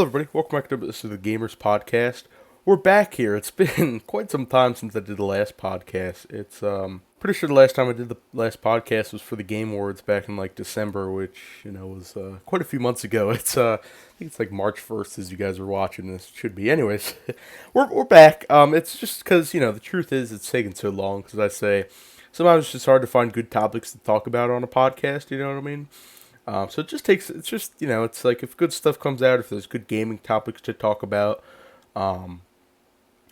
Hello, everybody. Welcome back to this is the Gamers Podcast. We're back here. It's been quite some time since I did the last podcast. It's pretty sure the last time I did the last podcast was for the Game Awards back in like December, which was quite a few months ago. I think it's like March 1st as you guys are watching this. It should be. Anyways, we're back. It's just because the truth is it's taken so long. Because I say sometimes it's just hard to find good topics to talk about on a podcast. You know what I mean? So it's like if good stuff comes out, if there's good gaming topics to talk about, um,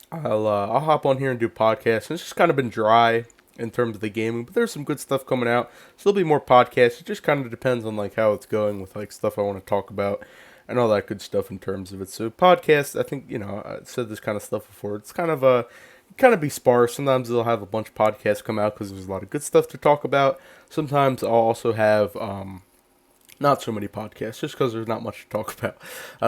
I'll hop on here and do a podcast. And it's just kind of been dry in terms of the gaming, but there's some good stuff coming out. So there'll be more podcasts. It just kind of depends on like how it's going with like stuff I want to talk about and all that good stuff in terms of it. So podcasts, I think I said this kind of stuff before. It's kind of be sparse. Sometimes they'll have a bunch of podcasts come out because there's a lot of good stuff to talk about. Sometimes I'll also have not so many podcasts, just because there's not much to talk about.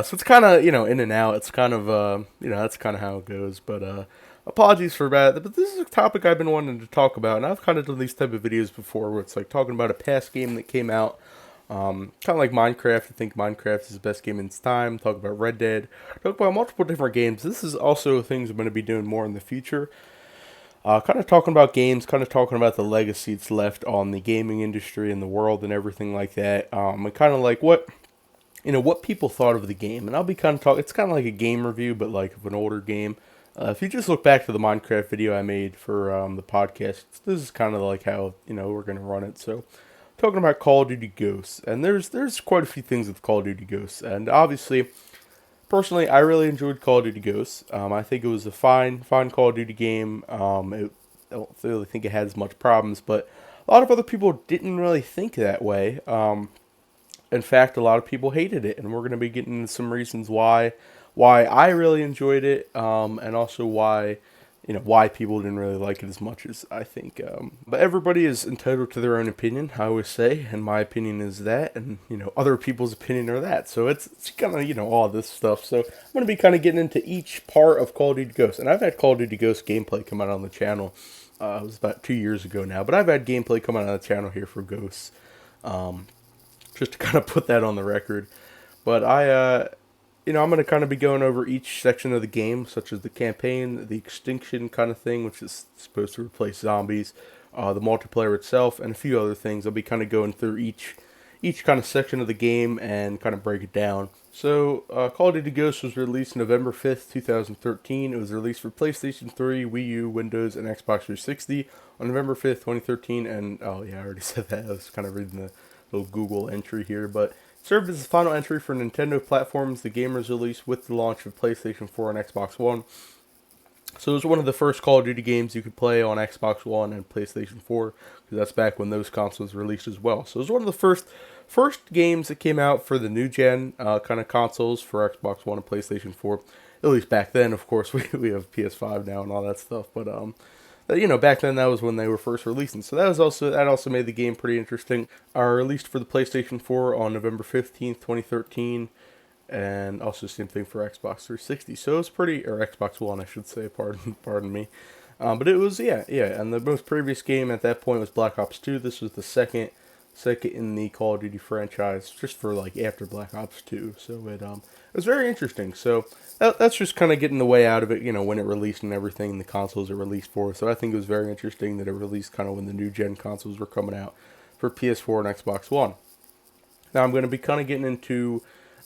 So it's kind of, in and out. It's kind of, that's kind of how it goes. But apologies for that. But this is a topic I've been wanting to talk about. And I've kind of done these type of videos before where it's like talking about a past game that came out. Kind of like Minecraft. I think Minecraft is the best game in its time. Talk about Red Dead. Talk about multiple different games. This is also things I'm going to be doing more in the future. Kind of talking about games, kind of talking about the legacy it's left on the gaming industry and the world and everything like that. And kind of like what people thought of the game. And I'll be kind of talking. It's kind of like a game review, but like of an older game. If you just look back to the Minecraft video I made for the podcast, this is kind of like how we're gonna run it. So, talking about Call of Duty Ghosts, and there's quite a few things with Call of Duty Ghosts, and obviously. Personally, I really enjoyed Call of Duty Ghosts. I think it was a fine Call of Duty game. I don't really think it had as much problems, but a lot of other people didn't really think that way. In fact, a lot of people hated it, and we're going to be getting into some reasons why I really enjoyed it, and also why people didn't really like it as much as I think. But everybody is entitled to their own opinion, I always say, and my opinion is that, and other people's opinion are that. So it's kind of all this stuff. So I'm gonna be kind of getting into each part of Call of Duty Ghosts, and I've had Call of Duty Ghosts gameplay come out on the channel. It was about 2 years ago now, but I've had gameplay come out on the channel here for Ghosts, just to kind of put that on the record. But I'm going to kind of be going over each section of the game, such as the campaign, the extinction kind of thing, which is supposed to replace zombies, the multiplayer itself, and a few other things. I'll be kind of going through each kind of section of the game and kind of break it down. So, Call of Duty Ghosts was released November 5th, 2013. It was released for PlayStation 3, Wii U, Windows, and Xbox 360 on November 5th, 2013. And, oh yeah, I already said that. I was kind of reading the little Google entry here, but served as the final entry for Nintendo platforms. The game was released with the launch of PlayStation 4 and Xbox One. So it was one of the first Call of Duty games you could play on Xbox One and PlayStation 4, because that's back when those consoles released as well. So it was one of the first games that came out for the new gen kind of consoles for Xbox One and PlayStation 4. At least back then, of course, we have PS5 now and all that stuff. But back then that was when they were first releasing. So that also made the game pretty interesting. Released for the PlayStation 4 on November 15th, 2013, and also same thing for Xbox 360. So it was or Xbox One, I should say. Pardon me. But it was yeah. And the most previous game at that point was Black Ops 2. This was the second in the Call of Duty franchise, just for like after Black Ops 2. So it was very interesting. So that's just kind of getting the way out of it, when it released and everything, the consoles it released for. So I think it was very interesting that it released kind of when the new gen consoles were coming out for PS4 and Xbox One. Now I'm going to be kind of getting into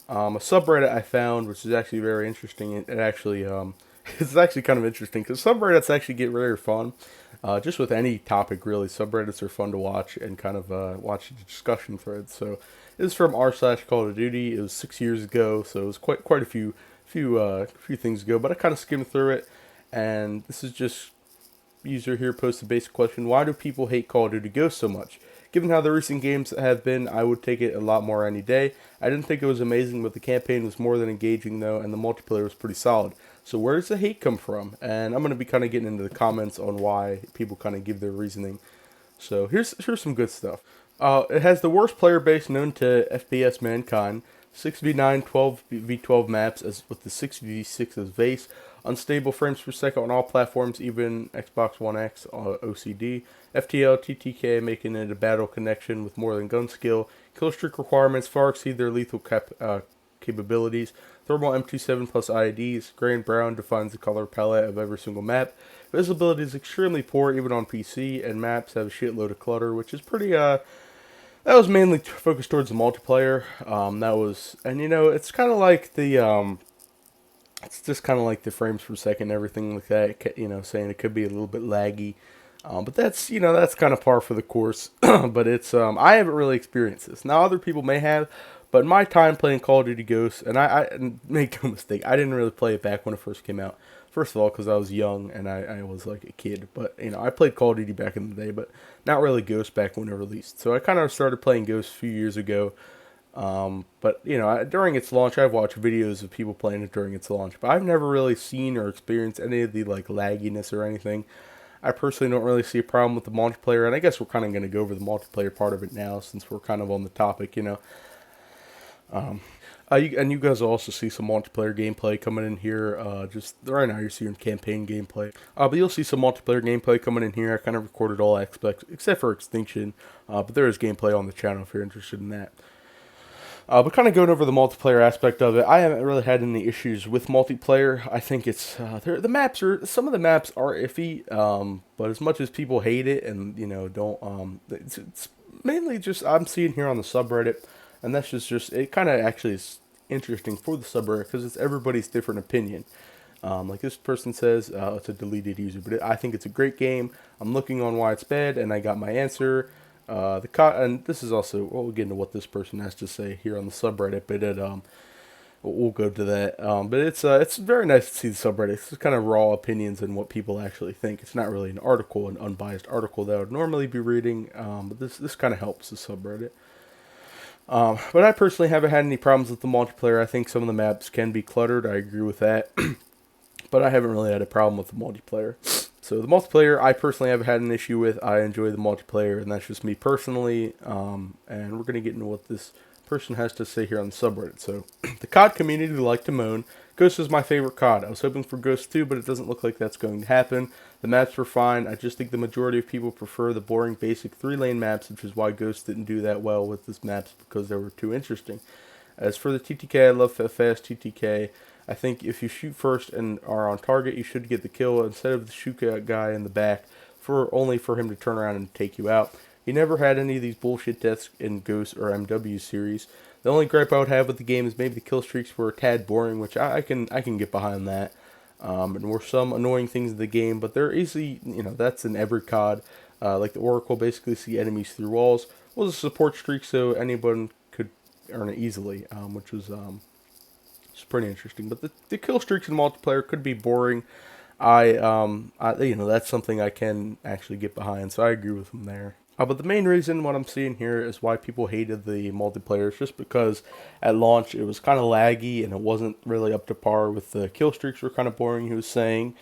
a subreddit I found, which is actually very interesting. It actually it's actually kind of interesting because subreddits actually get very fun. Just with any topic, really, subreddits are fun to watch and kind of watch the discussion threads. So this is from r/Call of Duty. It was 6 years ago, so it was quite a few things ago. But I kind of skimmed through it, and this is just user here posted a basic question: why do people hate Call of Duty Ghosts so much? Given how the recent games have been, I would take it a lot more any day. I didn't think it was amazing, but the campaign was more than engaging though, and the multiplayer was pretty solid. So where does the hate come from? And I'm going to be kind of getting into the comments on why people kind of give their reasoning. So here's some good stuff. It has the worst player base known to FPS mankind. 6v9, 12v12 maps with the 6v6 as base. Unstable frames per second on all platforms, even Xbox One X OCD. FTL, TTK making it a battle connection with more than gun skill. Kill streak requirements far exceed their lethal capabilities. Thermal M27 plus IEDs. Gray and brown defines the color palette of every single map. Visibility is extremely poor even on PC, and maps have a shitload of clutter, which is pretty, that was mainly focused towards the multiplayer. It's kind of like it's just kind of like the frames per second, everything like that, saying it could be a little bit laggy. But that's kind of par for the course. But I haven't really experienced this. Now, other people may have, but in my time playing Call of Duty Ghosts, and make no mistake, I didn't really play it back when it first came out. First of all, because I was young and I was like a kid. But, I played Call of Duty back in the day, but not really Ghosts back when it released. So I kind of started playing Ghosts a few years ago. During its launch, I've watched videos of people playing it during its launch, but I've never really seen or experienced any of the like lagginess or anything. I personally don't really see a problem with the multiplayer, and I guess we're kind of going to go over the multiplayer part of it now since we're kind of on the topic. You guys will also see some multiplayer gameplay coming in here. Just right now, you're seeing campaign gameplay. But you'll see some multiplayer gameplay coming in here. I kind of recorded all aspects except for Extinction. But there is gameplay on the channel if you're interested in that. But kind of going over the multiplayer aspect of it, I haven't really had any issues with multiplayer. I think it's some of the maps are iffy, but as much as people hate it and don't, it's mainly just I'm seeing here on the subreddit, and that's just it. Kind of actually is interesting for the subreddit because it's everybody's different opinion. Like this person says, it's a deleted user, but I think it's a great game. I'm looking on why it's bad, and I got my answer. And this is also, we'll get into what this person has to say here on the subreddit, but we'll go to that. But it's very nice to see the subreddit. It's kind of raw opinions and what people actually think. It's not really an unbiased article that I would normally be reading, but this kind of helps the subreddit. But I personally haven't had any problems with the multiplayer. I think some of the maps can be cluttered. I agree with that. But I haven't really had a problem with the multiplayer. So the multiplayer, I personally haven't had an issue with. I enjoy the multiplayer, and that's just me personally. And we're going to get into what this person has to say here on the subreddit. So, the COD community like to moan. Ghost is my favorite COD. I was hoping for Ghost 2, but it doesn't look like that's going to happen. The maps were fine. I just think the majority of people prefer the boring, basic 3-lane maps, which is why Ghost didn't do that well with his maps, because they were too interesting. As for the TTK, I love fast TTK. I think if you shoot first and are on target, you should get the kill instead of the shoot guy in the back only for him to turn around and take you out. He never had any of these bullshit deaths in Ghost or MW series. The only gripe I would have with the game is maybe the kill streaks were a tad boring, which I can get behind that. And were some annoying things in the game, but they're easy. That's in every COD. Like the Oracle basically see enemies through walls. Was a support streak, so anyone could earn it easily, which was it's pretty interesting. But the kill streaks in multiplayer could be boring. That's something I can actually get behind, so I agree with him there. But the main reason what I'm seeing here is why people hated the multiplayer is just because at launch it was kind of laggy and it wasn't really up to par with the kill streaks were kind of boring, he was saying.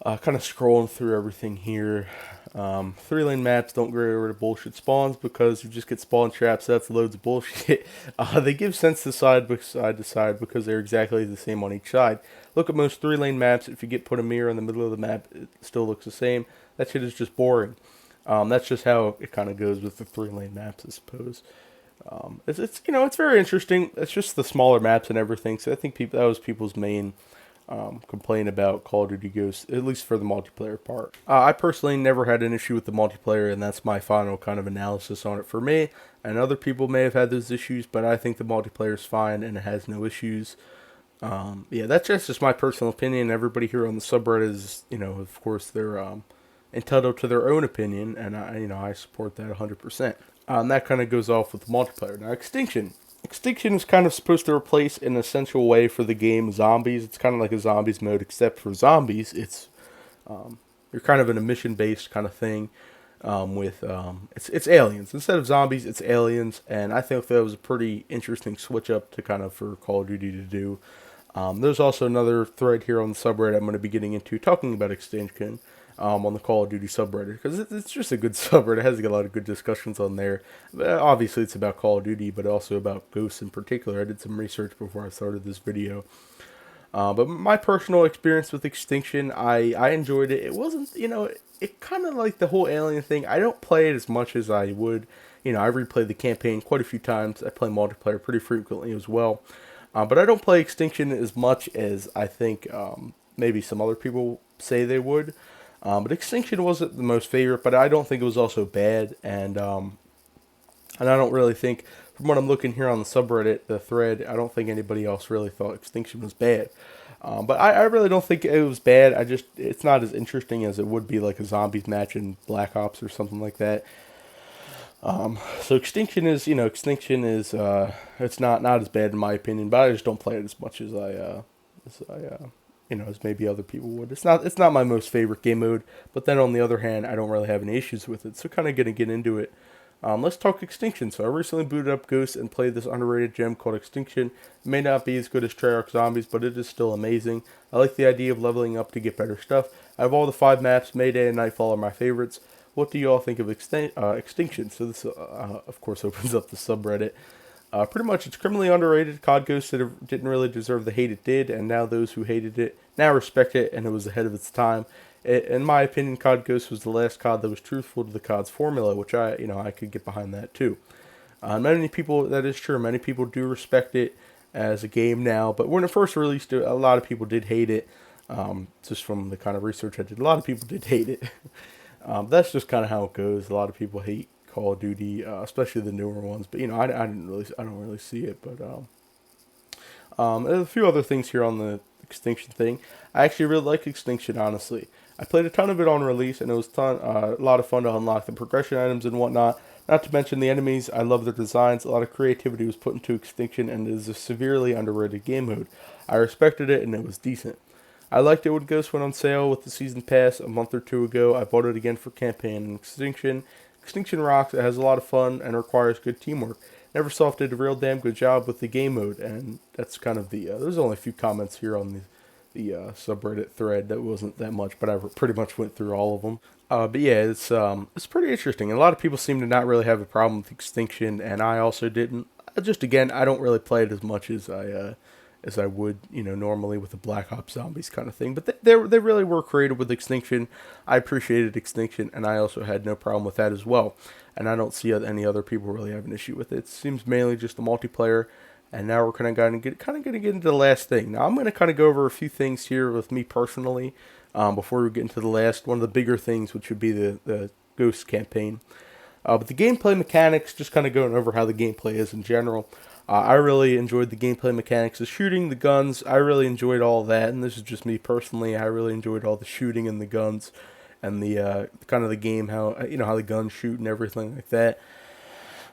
Kind of scrolling through everything here. 3-lane maps don't get rid of bullshit spawns because you just get spawn traps. That's loads of bullshit. They give sense to side by side because they're exactly the same on each side. Look at most 3-lane maps. If you put a mirror in the middle of the map, it still looks the same. That shit is just boring. That's just how it kind of goes with the 3-lane maps, I suppose. It's very interesting. It's just the smaller maps and everything. So I think that was people's main complaint about Call of Duty Ghosts, at least for the multiplayer part. I personally never had an issue with the multiplayer, and that's my final kind of analysis on it for me. And other people may have had those issues, but I think the multiplayer is fine and it has no issues. That's just my personal opinion. Everybody here on the subreddit is, of course, they're entitled to their own opinion, and I support that 100%. And that kind of goes off with the multiplayer. Now, Extinction. Extinction is kind of supposed to replace an essential way for the game Zombies. It's kind of like a Zombies mode, except for Zombies, it's you're kind of in a mission-based kind of thing it's aliens. Instead of zombies, it's aliens, and I think that was a pretty interesting switch up to kind of for Call of Duty to do. There's also another thread here on the subreddit I'm going to be getting into talking about Extinction. On the Call of Duty subreddit, because it's just a good subreddit. It has a lot of good discussions on there. Obviously, it's about Call of Duty, but also about Ghosts in particular. I did some research before I started this video. But my personal experience with Extinction, I enjoyed it. It wasn't, it kind of like the whole alien thing. I don't play it as much as I would. I replayed the campaign quite a few times. I play multiplayer pretty frequently as well. But I don't play Extinction as much as I think maybe some other people say they would. But Extinction wasn't the most favorite, but I don't think it was also bad, and I don't really think, from what I'm looking here on the subreddit, the thread, I don't think anybody else really thought Extinction was bad. But I really don't think it was bad. It's not as interesting as it would be like a zombies match in Black Ops or something like that. So Extinction is, it's not as bad in my opinion, but I just don't play it as much as maybe other people would. It's not my most favorite game mode, but then on the other hand, I don't really have any issues with it. So kind of gonna get into it. Let's talk Extinction. So I recently booted up Ghost and played this underrated gem called Extinction. It may not be as good as Treyarch Zombies, but it is still amazing. I like the idea of leveling up to get better stuff. Out of all the 5 maps, Mayday and Nightfall are my favorites. What do you all think of Extinction? So this, of course, opens up the subreddit. Pretty much, it's criminally underrated. COD Ghost didn't really deserve the hate it did, and now those who hated it now respect it, and it was ahead of its time. In my opinion, COD Ghost was the last COD that was truthful to the COD's formula, which I could get behind that too. Many people, that is true. Many people do respect it as a game now, but when it first released, a lot of people did hate it. Just from the kind of research I did, a lot of people did hate it. That's just kind of how it goes. A lot of people hate Call of Duty, especially the newer ones. But I don't really see it. But there's a few other things here on the Extinction thing. I actually really like Extinction, honestly. I played a ton of it on release, and it was a lot of fun to unlock the progression items and whatnot. Not to mention the enemies. I love their designs. A lot of creativity was put into Extinction, and it is a severely underrated game mode. I respected it, and it was decent. I liked it when Ghost went on sale with the season pass a month or two ago. I bought it again for campaign and Extinction. Extinction rocks. It has a lot of fun and requires good teamwork. Neversoft did a real damn good job with the game mode, and that's kind of the. There's only a few comments here on the subreddit thread. That wasn't that much, but I pretty much went through all of them. But yeah, it's pretty interesting. And a lot of people seem to not really have a problem with Extinction, and I also didn't. Just again, I don't really play it as much as I would, normally with the Black Ops Zombies kind of thing. But they really were creative with Extinction. I appreciated Extinction, and I also had no problem with that as well. And I don't see any other people really have an issue with it. It seems mainly just the multiplayer. And now we're kind of going to get into the last thing. Now I'm going to kind of go over a few things here with me personally before we get into the last one of the bigger things, which would be the Ghost campaign. But the gameplay mechanics, just kind of going over how the gameplay is in general. I really enjoyed the gameplay mechanics, the shooting, the guns. I really enjoyed all that, and this is just me personally. I really enjoyed all the shooting and the guns, and the kind of the game, how the guns shoot and everything like that.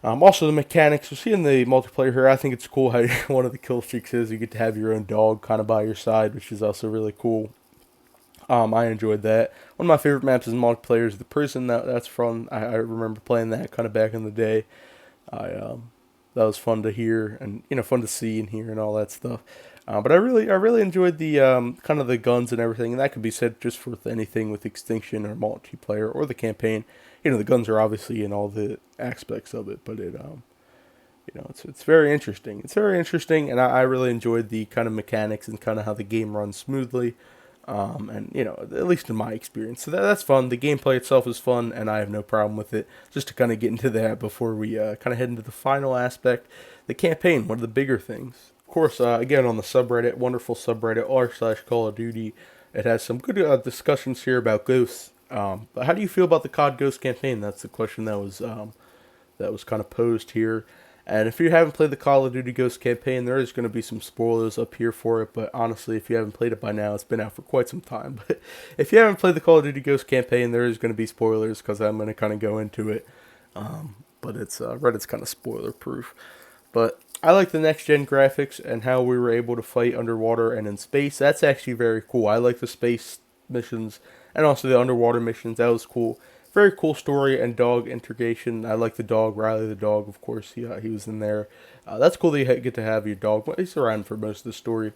Also the mechanics. You see in the multiplayer here, I think it's cool how one of the kill streaks is you get to have your own dog kind of by your side, which is also really cool. I enjoyed that. One of my favorite maps in multiplayer is the prison. That's fun. I remember playing that kind of back in the day. That was fun to hear and fun to see and hear and all that stuff. But I really enjoyed the kind of the guns and everything, and that could be said just for anything with Extinction or multiplayer or the campaign. The guns are obviously in all the aspects of it, but it's very interesting. It's very interesting, and I really enjoyed the kind of mechanics and kind of how the game runs smoothly. And at least in my experience, so that's fun. The gameplay itself is fun, and I have no problem with it. Just to kind of get into that before we kind of head into the final aspect, the campaign, one of the bigger things. Of course, again on the subreddit, wonderful subreddit r/Call of Duty, it has some good discussions here about ghosts. But how do you feel about the COD Ghost campaign? That's the question that was kind of posed here. And if you haven't played the Call of Duty Ghost campaign, there is going to be some spoilers up here for it. But honestly, if you haven't played it by now, it's been out for quite some time. But if you haven't played the Call of Duty Ghost campaign, there is going to be spoilers because I'm going to kind of go into it. But it's Reddit's kind of spoiler proof. But I like the next gen graphics and how we were able to fight underwater and in space. That's actually very cool. I like the space missions and also the underwater missions. That was cool. Very cool story and dog integration. I like the dog, Riley the dog, of course. He was in there. That's cool that you get to have your dog. He's around for most of the story.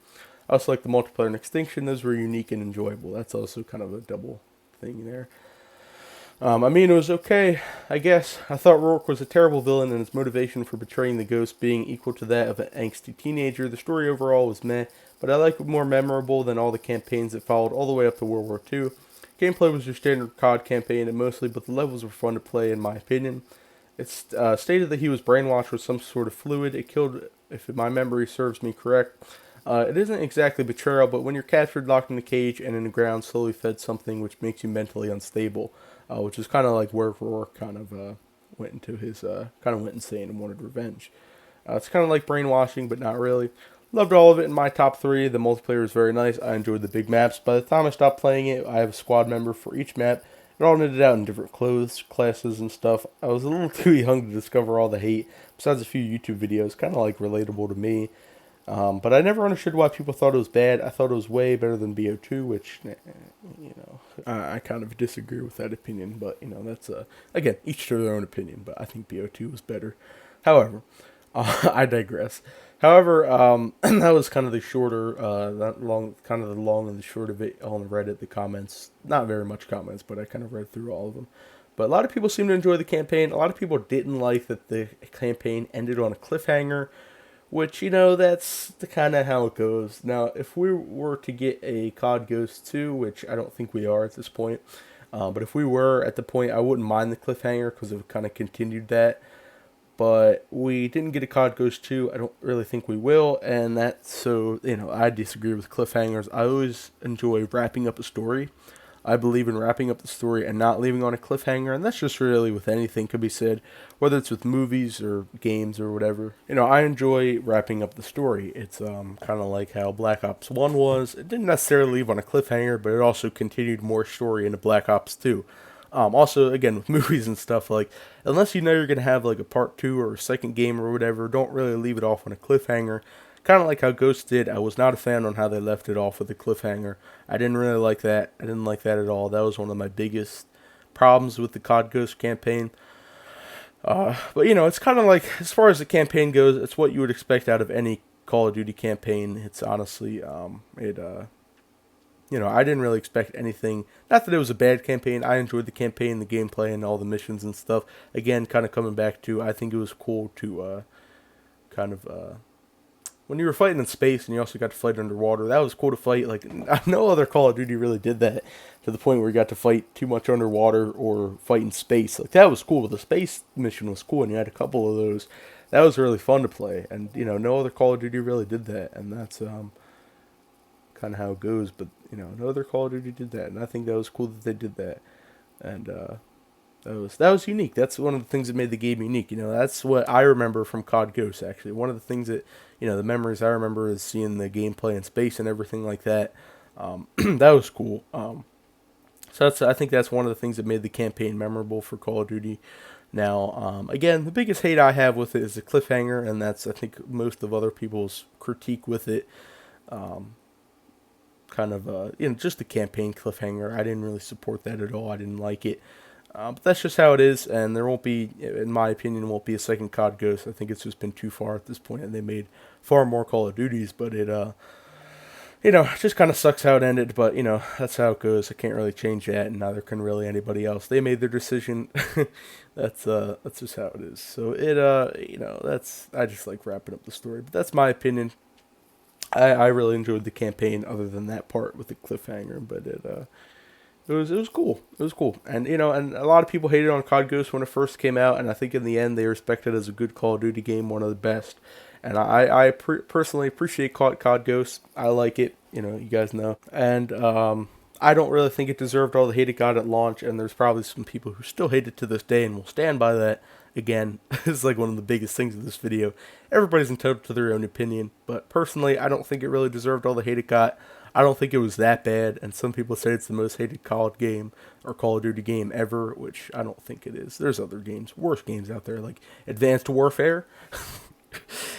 I also like the multiplayer and Extinction. Those were unique and enjoyable. That's also kind of a double thing there. It was okay, I guess. I thought Rourke was a terrible villain, and his motivation for betraying the ghost being equal to that of an angsty teenager. The story overall was meh, but I like it more memorable than all the campaigns that followed all the way up to World War II. Gameplay was your standard COD campaign mostly, but the levels were fun to play in my opinion. It's stated that he was brainwashed with some sort of fluid. It killed if my memory serves me correct. It isn't exactly betrayal, but when you're captured, locked in the cage, and in the ground, slowly fed something which makes you mentally unstable, which is kind of like where Rourke kind of went into his kind of went insane and wanted revenge. It's kind of like brainwashing, but not really. Loved all of it in my top three. The multiplayer is very nice. I enjoyed the big maps. By the time I stopped playing it, I have a squad member for each map. It all knitted out in different clothes, classes, and stuff. I was a little too young to discover all the hate, besides a few YouTube videos, kind of like relatable to me. But I never understood why people thought it was bad. I thought it was way better than BO2, which, I kind of disagree with that opinion. But, that's, again, each to their own opinion. But I think BO2 was better. However, I digress. However, that was kind of the shorter, that long, kind of the long and the short of it on Reddit. The comments, not very much comments, but I kind of read through all of them. But a lot of people seem to enjoy the campaign. A lot of people didn't like that the campaign ended on a cliffhanger, which, that's the kind of how it goes. Now, if we were to get a COD Ghost 2, which I don't think we are at this point, but if we were at the point, I wouldn't mind the cliffhanger because it kind of continued that. But we didn't get a COD Ghost 2. I don't really think we will. And that's so, I disagree with cliffhangers. I always enjoy wrapping up a story. I believe in wrapping up the story and not leaving on a cliffhanger. And that's just really with anything could be said, whether it's with movies or games or whatever. I enjoy wrapping up the story. It's kind of like how Black Ops 1 was. It didn't necessarily leave on a cliffhanger, but it also continued more story into Black Ops 2. Also, again, with movies and stuff, like, unless you know you're going to have, like, a part 2 or a second game or whatever, don't really leave it off on a cliffhanger. Kind of like how Ghost did. I was not a fan on how they left it off with a cliffhanger. I didn't really like that. I didn't like that at all. That was one of my biggest problems with the COD Ghost campaign. But, it's kind of like, as far as the campaign goes, it's what you would expect out of any Call of Duty campaign. It's honestly, I didn't really expect anything. Not that it was a bad campaign. I enjoyed the campaign, the gameplay, and all the missions and stuff. Again, kind of coming back to, I think it was cool to when you were fighting in space and you also got to fight underwater, that was cool to fight. Like, no other Call of Duty really did that to the point where you got to fight too much underwater or fight in space. Like, that was cool. The space mission was cool, and you had a couple of those. That was really fun to play. And, no other Call of Duty really did that. And that's, kind of how it goes, but no other Call of Duty did that, and I think that was cool that they did that, and that was unique. That's one of the things that made the game unique. That's what I remember from COD Ghost. Actually, one of the things that the memories I remember is seeing the gameplay in space and everything like that. That was cool. So I think that's one of the things that made the campaign memorable for Call of Duty. Now, again, the biggest hate I have with it is the cliffhanger, and that's I think most of other people's critique with it. Kind of just the campaign cliffhanger. I didn't really support that at all. I didn't like it, but that's just how it is. And there won't be, in my opinion, won't be a second COD Ghost. I think it's just been too far at this point, and they made far more Call of Duties. But it, it just kind of sucks how it ended. But that's how it goes. I can't really change that, and neither can really anybody else. They made their decision. That's just how it is. So that's I just like wrapping up the story. But that's my opinion. I really enjoyed the campaign, other than that part with the cliffhanger, but it was cool. It was cool, and and a lot of people hated on COD Ghost when it first came out, and I think in the end they respect it as a good Call of Duty game, one of the best. And I personally appreciate COD Ghost. I like it, you guys know, and I don't really think it deserved all the hate it got at launch, and there's probably some people who still hate it to this day and will stand by that. Again, it's like one of the biggest things of this video. Everybody's entitled to their own opinion, but personally, I don't think it really deserved all the hate it got. I don't think it was that bad, and some people say it's the most hated Call of game or Call of Duty game ever, which I don't think it is. There's other games, worse games out there, like Advanced Warfare.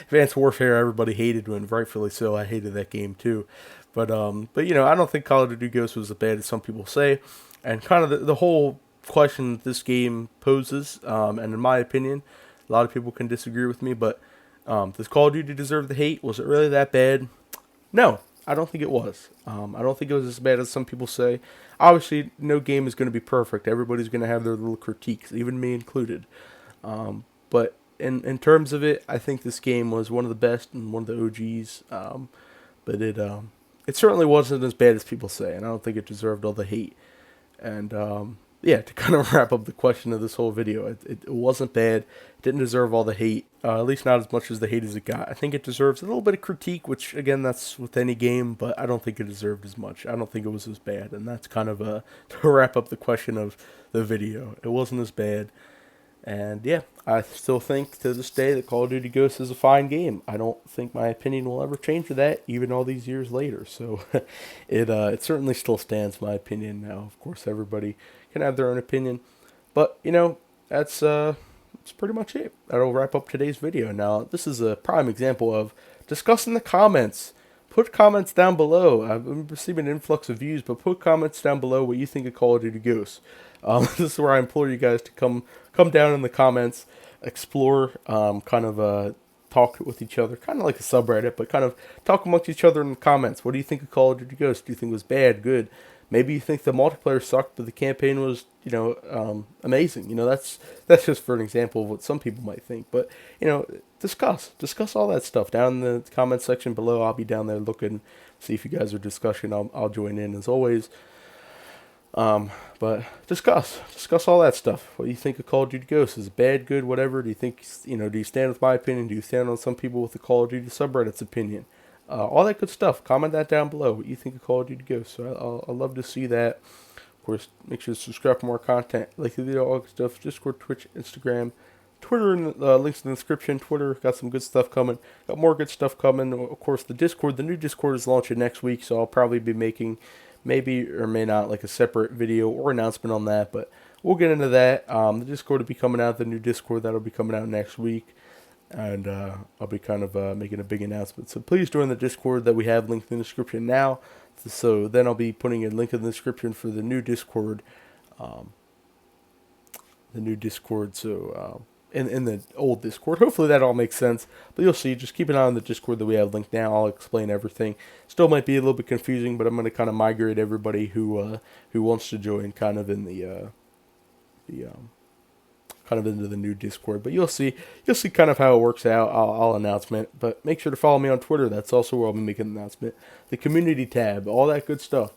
Advanced Warfare, everybody hated, when rightfully so. I hated that game too, but I don't think Call of Duty Ghost was as bad as some people say, and kind of the whole question that this game poses, and in my opinion, a lot of people can disagree with me, but does Call of Duty deserve the hate? Was it really that bad? No, I don't think it was. I don't think it was as bad as some people say. Obviously, no game is going to be perfect. Everybody's going to have their little critiques, even me included. But in terms of it, I think this game was one of the best and one of the OGs. But it certainly wasn't as bad as people say, and I don't think it deserved all the hate. And yeah, to kind of wrap up the question of this whole video, it wasn't bad. It didn't deserve all the hate, at least not as much as the hate as it got. I think it deserves a little bit of critique, which again, that's with any game, but I don't think it deserved as much. I don't think it was as bad, and that's kind of to wrap up the question of the video. It wasn't as bad. And yeah, I still think to this day that Call of Duty Ghosts is a fine game. I don't think my opinion will ever change to that, even all these years later. So it certainly still stands, my opinion. Now, of course, everybody can have their own opinion, but that's pretty much it. That'll wrap up today's video. Now, this is a prime example of discussing the comments. Put comments down below. I've been receiving an influx of views, but put comments down below what you think of Call of Duty Ghosts. This is where I implore you guys to come down in the comments, explore, talk with each other, kind of like a subreddit, but kind of talk amongst each other in the comments. What do you think of Call of Duty Ghosts? Do you think it was bad, good? Maybe you think the multiplayer sucked, but the campaign was, amazing. That's just for an example of what some people might think. But discuss all that stuff down in the comment section below. I'll be down there looking, see if you guys are discussing. I'll join in as always. But discuss all that stuff. What do you think of Call of Duty Ghosts? Is it bad, good, whatever? Do you think, do you stand with my opinion? Do you stand on some people with the Call of Duty subreddit's opinion? All that good stuff. Comment that down below. What you think of Call of Duty Ghosts? So I'll love to see that. Of course, make sure to subscribe for more content. Like the video, all that stuff. Discord, Twitch, Instagram, Twitter, and links in the description. Twitter got some good stuff coming. Got more good stuff coming. Of course, the new Discord is launching next week, so I'll probably be making maybe or may not like a separate video or announcement on that, but we'll get into that. The Discord will be coming out. The new Discord that'll be coming out next week. And I'll be kind of making a big announcement. So please join the Discord that we have linked in the description now. So then I'll be putting a link in the description for the new Discord. So in the old Discord, hopefully that all makes sense. But you'll see. Just keep an eye on the Discord that we have linked now. I'll explain everything. Still might be a little bit confusing, but I'm going to kind of migrate everybody who wants to join kind of in kind of into the new Discord, but you'll see kind of how it works out. I'll announcement, but make sure to follow me on Twitter. That's also where I'll be making an announcement. The community tab, all that good stuff.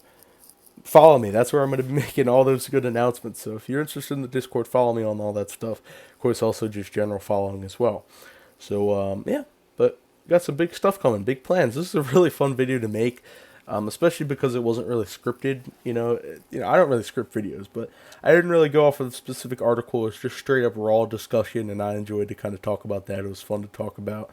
Follow me. That's where I'm going to be making all those good announcements. So if you're interested in the Discord, follow me on all that stuff. Of course, also just general following as well. So yeah, but got some big stuff coming, big plans. This is a really fun video to make. Especially because it wasn't really scripted. I don't really script videos, but I didn't really go off of a specific article. It's just straight up raw discussion, and I enjoyed to kind of talk about that. It was fun to talk about,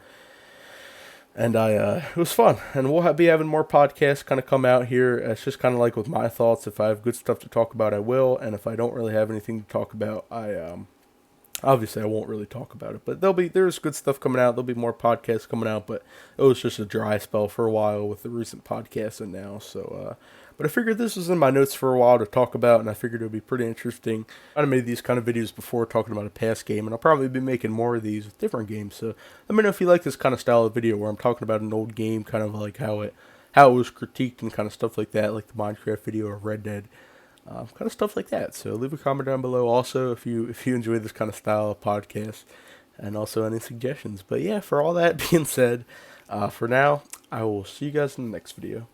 and it was fun. And we'll be having more podcasts kind of come out here. It's just kind of like with my thoughts. If I have good stuff to talk about, I will, and if I don't really have anything to talk about, obviously I won't really talk about it, but there's good stuff coming out. There'll be more podcasts coming out, but it was just a dry spell for a while with the recent podcasts and now. So, but I figured this was in my notes for a while to talk about, and I figured it would be pretty interesting. I've made these kind of videos before talking about a past game, and I'll probably be making more of these with different games. So let me know if you like this kind of style of video where I'm talking about an old game, kind of like how it was critiqued and kind of stuff like that, like the Minecraft video or Red Dead. Kind of stuff like that. So leave a comment down below also if you enjoy this kind of style of podcast, and also any suggestions. But yeah, for all that being said, for now, I will see you guys in the next video.